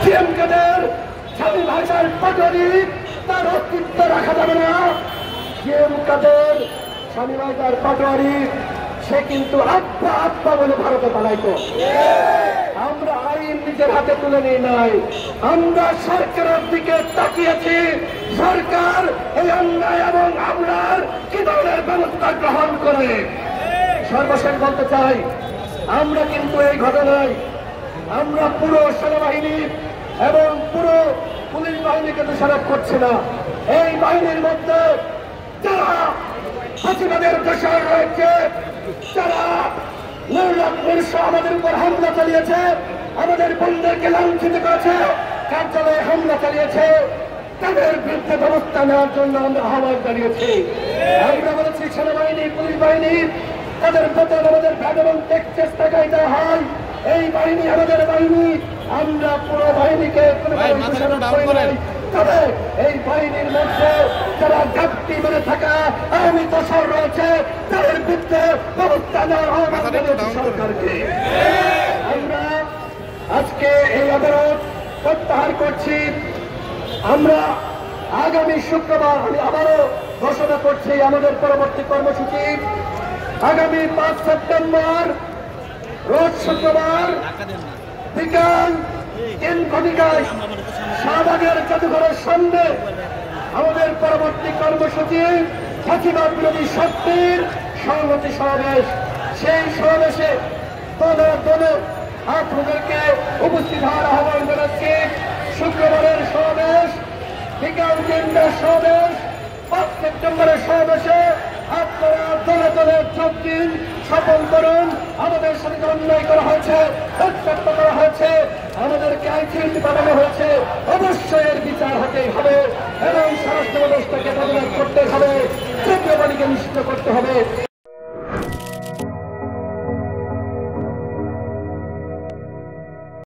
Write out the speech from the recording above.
ডিএমকেদের স্বামী ভাষার পাটোয়ারি তার অস্তিত্ব রাখা যাবে না। ডিএমকেদের স্বামী ভাষার পাটোয়ারি সে কিন্তু আত্মা আত্মা বলে ভারতে পালাইতো। আমরা আইন নিজের হাতে তুলে নিই নাই, আমরা সরকারের দিকে তাকিয়েছি। সরকার এই অন্যায় এবং আমলার কি ধরনের ব্যবস্থা গ্রহণ করে। সর্বশেষ বলতে চাই, আমরা কিন্তু এই ঘটনায় আমরা পুরো সেনাবাহিনী এবং পুরো পুলিশ বাহিনীকে দোষারোপ করছি না। এই বাহিনীর মধ্যে যারা ফাঁসিবাদের দোষর রয়েছে, যারা আমাদের উপর হামলা চালিয়েছে, আমাদের বন্ধুদেরকে লাঞ্ছিত করেছে, কার্যালয়ে হামলা চালিয়েছে, তাদের বিরুদ্ধে ব্যবস্থা নেওয়ার জন্য আমরা আহ্বান জানিয়েছি। আমরা বলেছি সেনাবাহিনী পুলিশ বাহিনী তাদের বেতন আমাদের ভ্যাট এবং ট্যাক্সেস টাকায় দেওয়া হয়। এই বাহিনী আমাদের বাহিনী, আমরা পুরো বাহিনীকে তবে এই বাহিনীর মধ্যে যারা ঘাটতি মেরে থাকা আওয়ামী দোষর রয়েছে তাদের বিরুদ্ধে ব্যবস্থা নেওয়ার আহ্বান জানিয়েছি সরকারকে। আমরা আজকে এই অবরোধ প্রত্যাহার করছি। আমরা আগামী শুক্রবার আমি আবারও ঘোষণা করছি আমাদের পরবর্তী কর্মসূচি আগামী 5 সেপ্টেম্বর রোজ শুক্রবার বিকাল 3 ঘটিকায় শাহবাগের জাদুঘরের সামনে আমাদের পরবর্তী কর্মসূচি ফাঁসিবাদ বিরোধী শক্তির সংহতি সমাবেশ। সেই সমাবেশে দলে দলে আপনাদেরকে উপস্থিত হওয়ার আহ্বান জানাচ্ছি। শুক্রবারের সমাবেশ বিকাল 3টার সমাবেশ, 5 সেপ্টেম্বরের সমাবেশে আপনারা দলে দলে যোগ দিন, সফল করুন। আমাদের সাথে অন্যায় করা হয়েছে, উত্তপ্ত করা হয়েছে, আমাদেরকে আইসিইউতে পাঠানো হয়েছে, অবশ্যই এর বিচার হতেই হবে এবং স্বরাষ্ট্র ব্যবস্থাকে বদলাতে করতে হবে, তীব্র বাণীকে নিশ্চিত করতে হবে।